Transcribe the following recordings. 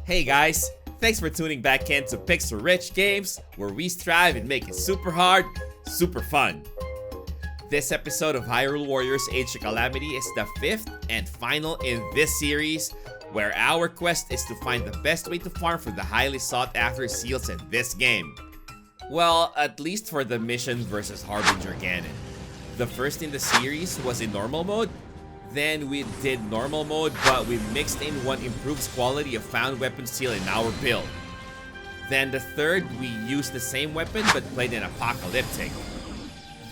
Hey guys, thanks for tuning back in to Pixel Rich Games, where we strive and make it super hard, super fun. This episode of Hyrule Warriors Age of Calamity is the 5th and final in this series, where our quest is to find the best way to farm for the highly sought after seals in this game. Well, at least for the mission versus Harbinger Ganon. The first in the series was in normal mode. Then we did normal mode, but we mixed in what improves quality of found weapon seal in our build. Then the third, we used the same weapon but played in apocalyptic.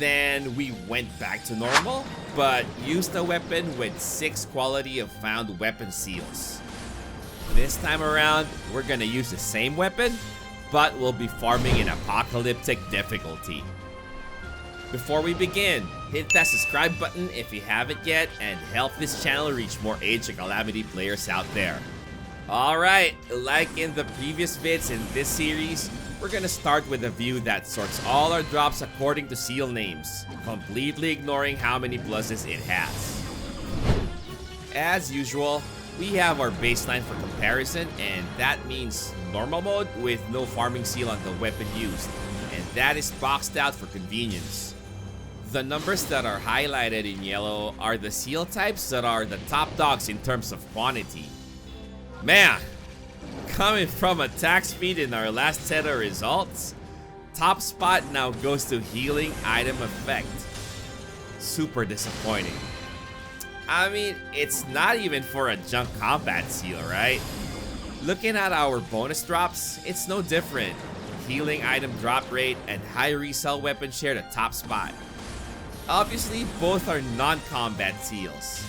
Then we went back to normal, but used a weapon with 6 quality of found weapon seals. This time around, we're gonna use the same weapon, but we'll be farming in apocalyptic difficulty. Before we begin, hit that subscribe button if you haven't yet and help this channel reach more Age of Calamity players out there. Alright, like in the previous vids in this series, we're gonna start with a view that sorts all our drops according to seal names, completely ignoring how many pluses it has. As usual, we have our baseline for comparison, and that means normal mode with no farming seal on the weapon used, and that is boxed out for convenience. The numbers that are highlighted in yellow are the seal types that are the top dogs in terms of quantity. Man, coming from attack speed in our last set of results, top spot now goes to healing item effect. Super disappointing. I mean, it's not even for a junk combat seal, right? Looking at our bonus drops, it's no different. Healing item drop rate and high resell weapon share the top spot. Obviously, both are non-combat seals.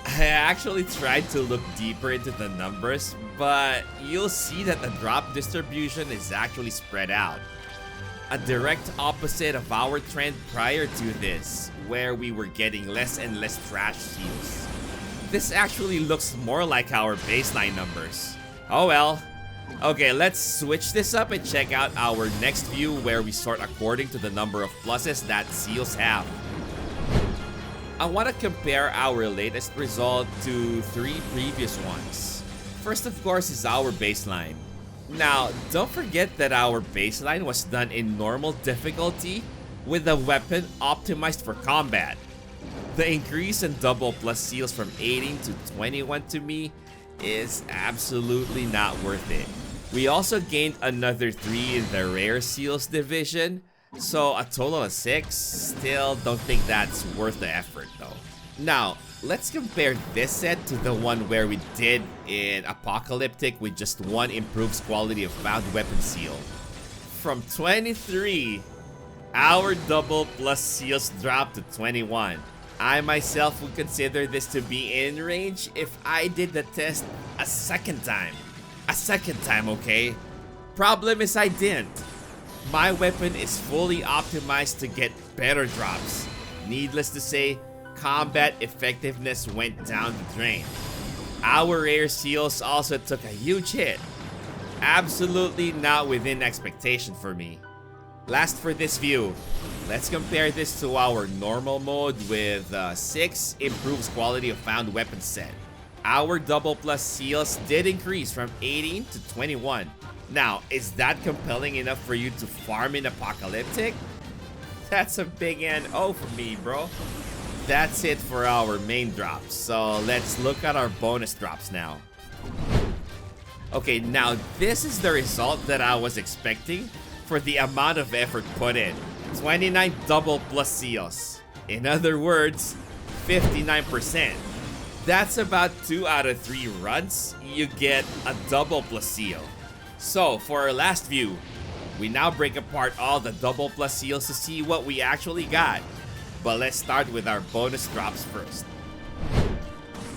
I actually tried to look deeper into the numbers, but you'll see that the drop distribution is actually spread out. A direct opposite of our trend prior to this, where we were getting less and less trash seals. This actually looks more like our baseline numbers. Oh well. Okay, let's switch this up and check out our next view where we sort according to the number of pluses that seals have. I want to compare our latest result to 3 previous ones. First, of course, is our baseline. Now, don't forget that our baseline was done in normal difficulty with the weapon optimized for combat. The increase in double plus seals from 18 to 21 to me is absolutely not worth it. We also gained another 3 in the rare seals division, so a total of 6. Still don't think that's worth the effort though. Now, let's compare this set to the one where we did in apocalyptic with just 1 improves quality of found weapon seal. From 23, our double plus seals dropped to 21. I myself would consider this to be in range if I did the test a second time. A second time, okay? Problem is I didn't. My weapon is fully optimized to get better drops. Needless to say, combat effectiveness went down the drain. Our rare seals also took a huge hit. Absolutely not within expectation for me. Last for this view, let's compare this to our normal mode with 6 improves quality of found weapon set. Our double plus seals did increase from 18 to 21. Now, is that compelling enough for you to farm in apocalyptic? That's a big NO for me, bro. That's it for our main drops, so let's look at our bonus drops now. Okay, now this is the result that I was expecting for the amount of effort put in. 29 double plus seals. In other words, 59%. That's about 2 out of 3 runs, you get a double plus seal. So, for our last view, we now break apart all the double plus seals to see what we actually got. But let's start with our bonus drops first.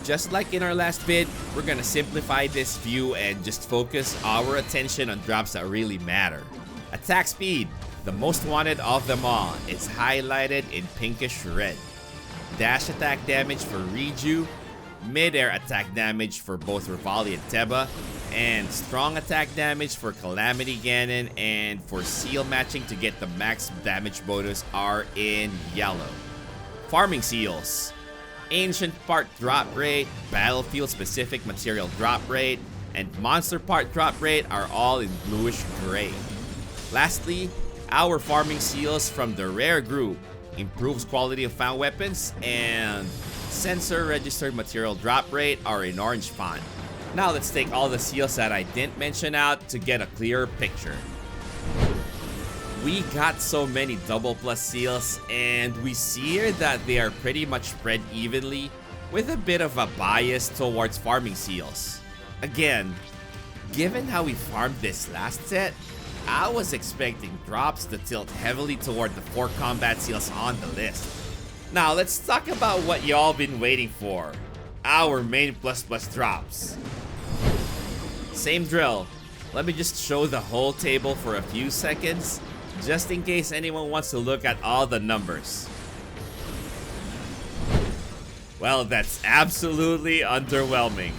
Just like in our last vid, we're gonna simplify this view and just focus our attention on drops that really matter. Attack speed, the most wanted of them all, is highlighted in pinkish red. Dash attack damage for Riju, mid-air attack damage for both Revali and Teba, and strong attack damage for Calamity Ganon and for seal matching to get the max damage bonus are in yellow. Farming seals. Ancient part drop rate, battlefield specific material drop rate, and monster part drop rate are all in bluish gray. Lastly, our farming seals from the rare group improves quality of found weapons and sensor registered material drop rate are in orange font. Now let's take all the seals that I didn't mention out to get a clearer picture. We got so many double plus seals, and we see here that they are pretty much spread evenly with a bit of a bias towards farming seals. Again, given how we farmed this last set, I was expecting drops to tilt heavily toward the 4 combat seals on the list. Now let's talk about what y'all been waiting for, our main plus drops. Same drill, let me just show the whole table for a few seconds, just in case anyone wants to look at all the numbers. Well, that's absolutely underwhelming.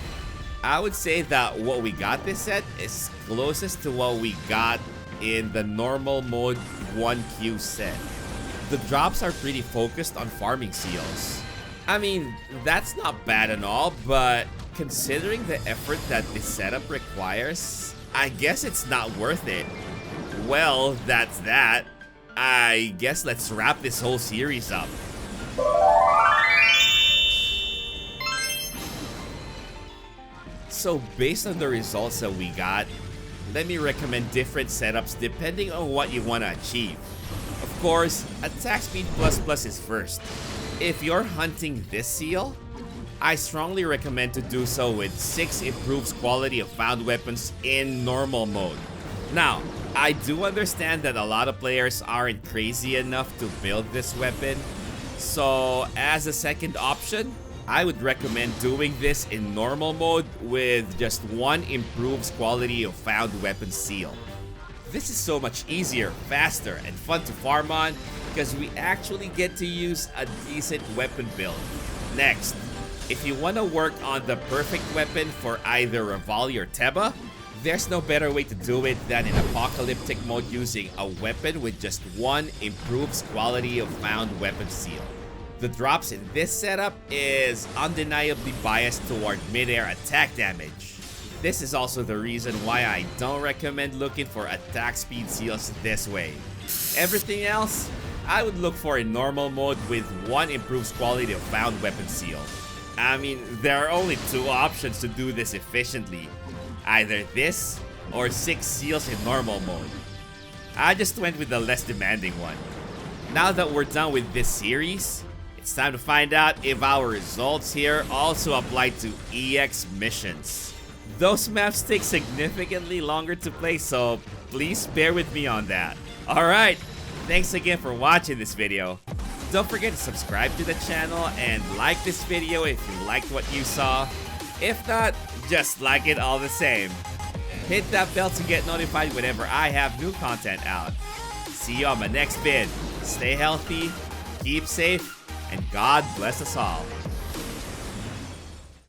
I would say that what we got this set is closest to what we got in the normal mode 1Q set. The drops are pretty focused on farming seals. I mean, that's not bad and all, but considering the effort that this setup requires, I guess it's not worth it. Well, that's that. I guess let's wrap this whole series up. So based on the results that we got, let me recommend different setups depending on what you want to achieve. Of course, attack speed plus is first. If you're hunting this seal, I strongly recommend to do so with 6 improves quality of found weapons in normal mode. Now, I do understand that a lot of players aren't crazy enough to build this weapon, so as a second option, I would recommend doing this in normal mode with just 1 improves quality of found weapon seal. This is so much easier, faster, and fun to farm on because we actually get to use a decent weapon build. Next, if you want to work on the perfect weapon for either Revali or Teba, there's no better way to do it than in apocalyptic mode using a weapon with just 1 improves quality of found weapon seal. The drops in this setup is undeniably biased toward mid-air attack damage. This is also the reason why I don't recommend looking for attack speed seals this way. Everything else, I would look for in normal mode with 1 improves quality of found weapon seal. I mean, there are only 2 options to do this efficiently. Either this or 6 seals in normal mode. I just went with the less demanding one. Now that we're done with this series, it's time to find out if our results here also apply to EX missions. Those maps take significantly longer to play, so please bear with me on that. Alright, thanks again for watching this video. Don't forget to subscribe to the channel and like this video if you liked what you saw. If not, just like it all the same. Hit that bell to get notified whenever I have new content out. See you on my next vid. Stay healthy, keep safe, and God bless us all.